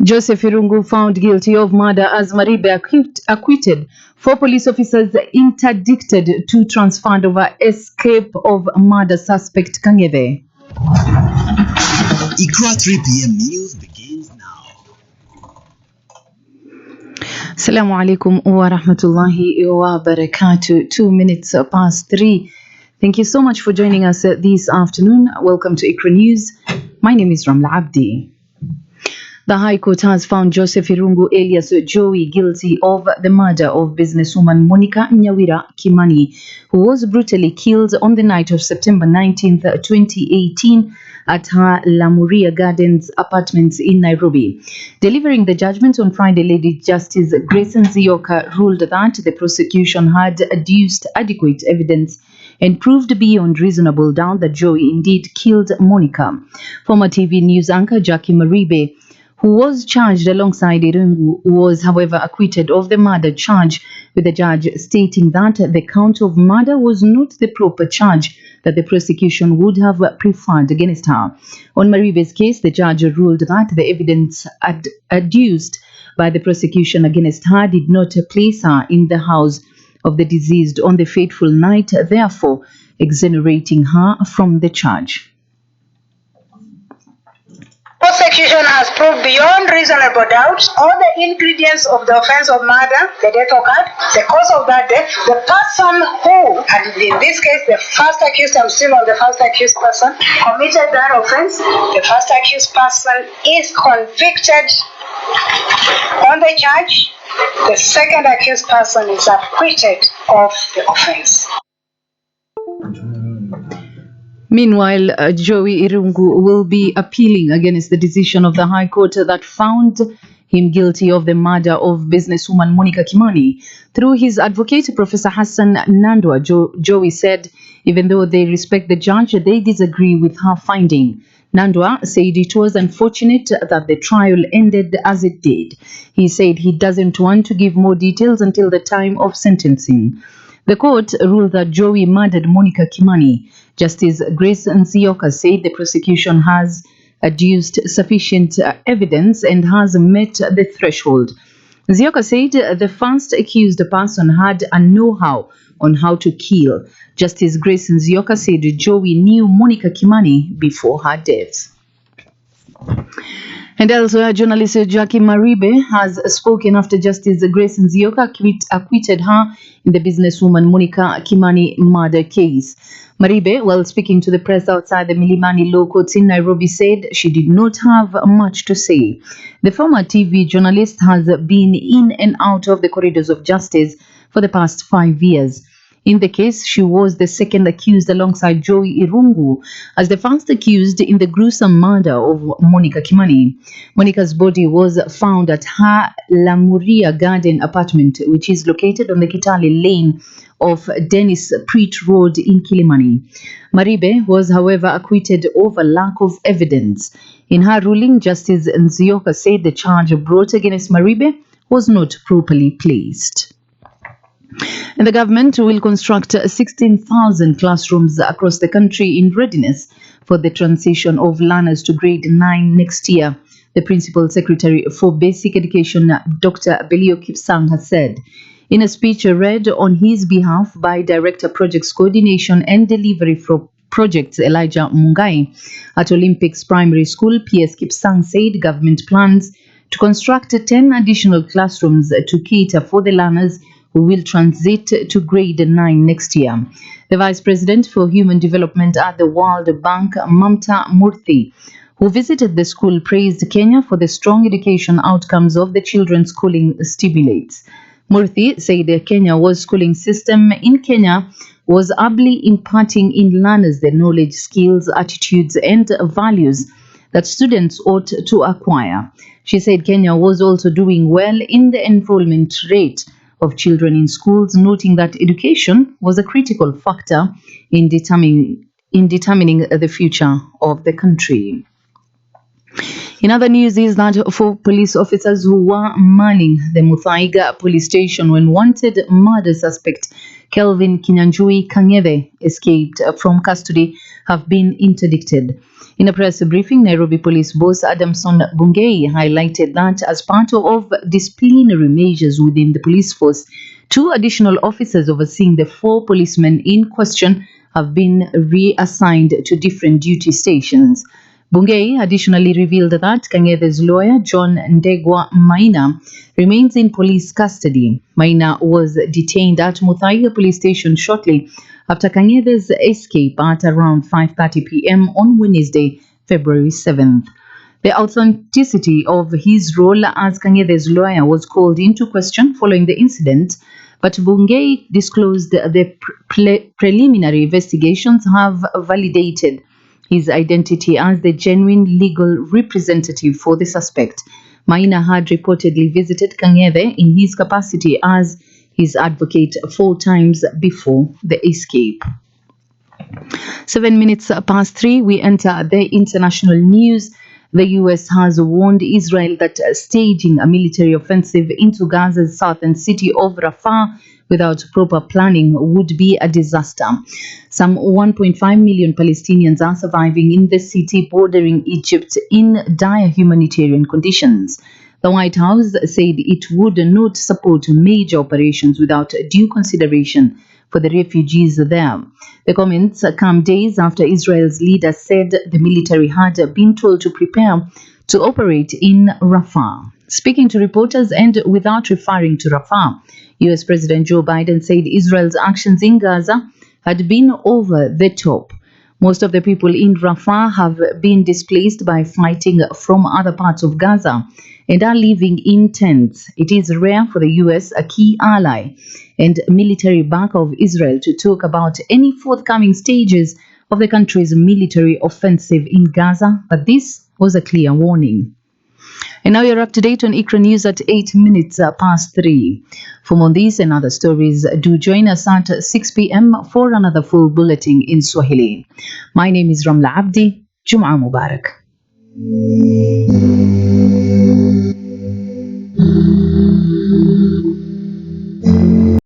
Joseph Irungu found guilty of murder as Maribe acquitted. 4 police officers interdicted to transferred over escape of murder suspect Kangebe. Ikra 3 p.m. news begins now. Assalamu alaikum wa rahmatullahi wa barakatuh. 2 minutes past 3. Thank you so much for joining us this afternoon. Welcome to Ikra News. My name is Ramla Abdi. The High Court has found Joseph Irungu alias Jowie guilty of the murder of businesswoman Monica Kimani, who was brutally killed on the night of September 19th, 2018 at her Lamuria Gardens apartments in Nairobi. Delivering the judgment on Friday, Lady Justice Grayson Zioka ruled that the prosecution had adduced adequate evidence and proved beyond reasonable doubt that Jowie indeed killed Monica. Former TV news anchor Jacque Maribe, who was charged alongside Irungu, was however acquitted of the murder charge, with the judge stating that the count of murder was not the proper charge that the prosecution would have preferred against her. On Maribe's case, the judge ruled that the evidence adduced by the prosecution against her did not place her in the house of the deceased on the fateful night, therefore exonerating her from the charge. Prosecution has proved beyond reasonable doubt all the ingredients of the offense of murder, the death occurred, the cause of that death, the person who, and in this case the first accused, I'm still on the first accused person, committed that offense. The first accused person is convicted on the charge. The second accused person is acquitted of the offense. Meanwhile, Jowie Irungu will be appealing against the decision of the High Court that found him guilty of the murder of businesswoman Monica Kimani. Through his advocate, Professor Hassan Nandwa, Jowie said even though they respect the judge, they disagree with her finding. Nandwa said it was unfortunate that the trial ended as it did. He said he doesn't want to give more details until the time of sentencing. The court ruled that Jowie murdered Monica Kimani. Justice Grace Nzioka said the prosecution has adduced sufficient evidence and has met the threshold. Nzioka said the first accused person had a know-how on how to kill. Justice Grace Nzioka said Jowie knew Monica Kimani before her death. And elsewhere, journalist Jacque Maribe has spoken after Justice Grace Nzioka acquitted her in the businesswoman Monica Kimani murder case. Maribe, while speaking to the press outside the Milimani Law Courts in Nairobi, said she did not have much to say. The former TV journalist has been in and out of the corridors of justice for the past 5 years. In the case, she was the second accused alongside Jowie Irungu as the first accused in the gruesome murder of Monica Kimani. Monica's body was found at her Lamuria Garden apartment, which is located on the Kitale Lane of Dennis Preet Road in Kilimani. Maribe was, however, acquitted over lack of evidence. In her ruling, Justice Nzioka said the charge brought against Maribe was not properly placed. And the government will construct 16,000 classrooms across the country in readiness for the transition of learners to grade 9 next year. The Principal Secretary for Basic Education, Dr. Belio Kipsang, has said. In a speech read on his behalf by Director Projects Coordination and Delivery for Projects Elijah Mungai at Olympics Primary School, PS Kipsang said government plans to construct 10 additional classrooms to cater for the learners who will transit to grade 9 next year. The Vice President for Human Development at the World Bank, Mamta Murthy, who visited the school, praised Kenya for the strong education outcomes of the children's schooling stimulates. Murthy said the schooling system in Kenya was ably imparting in learners the knowledge, skills, attitudes, and values that students ought to acquire. She said Kenya was also doing well in the enrollment rate of children in schools, noting that education was a critical factor in determining the future of the country. In other news is that 4 police officers who were manning the Muthaiga police station when wanted murder suspect Kelvin Kinyanjui Kang'ethe escaped from custody have been interdicted. In a press briefing, Nairobi Police Boss Adamson Bungei highlighted that as part of disciplinary measures within the police force, 2 additional officers overseeing the 4 policemen in question have been reassigned to different duty stations. Bungei additionally revealed that Kang'ethe's lawyer, John Ndegwa Maina, remains in police custody. Maina was detained at Muthaiga police station shortly after Kang'ethe's escape at around 5:30 p.m. on Wednesday, February 7th. The authenticity of his role as Kang'ethe's lawyer was called into question following the incident, but Bungei disclosed the preliminary investigations have validated his identity as the genuine legal representative for the suspect. Maina had reportedly visited Kang'ethe in his capacity as his advocate 4 times before the escape. 7 minutes past 3, we enter the international news. The U.S. has warned Israel that staging a military offensive into Gaza's southern city of Rafah without proper planning would be a disaster. Some 1.5 million Palestinians are surviving in the city bordering Egypt in dire humanitarian conditions. The White House said it would not support major operations without due consideration for the refugees there. The comments come days after Israel's leader said the military had been told to prepare to operate in Rafah. Speaking to reporters and without referring to Rafah, US President Joe Biden said Israel's actions in Gaza had been over the top. Most of the people in Rafah have been displaced by fighting from other parts of Gaza and are living in tents. It is rare for the US, a key ally and military backer of Israel, to talk about any forthcoming stages of the country's military offensive in Gaza, but this was a clear warning. And now you're up to date on ICRA News at 8 minutes past 3. For more on these and other stories, do join us at 6 p.m. for another full bulletin in Swahili. My name is Ramla Abdi. Jum'ah Mubarak.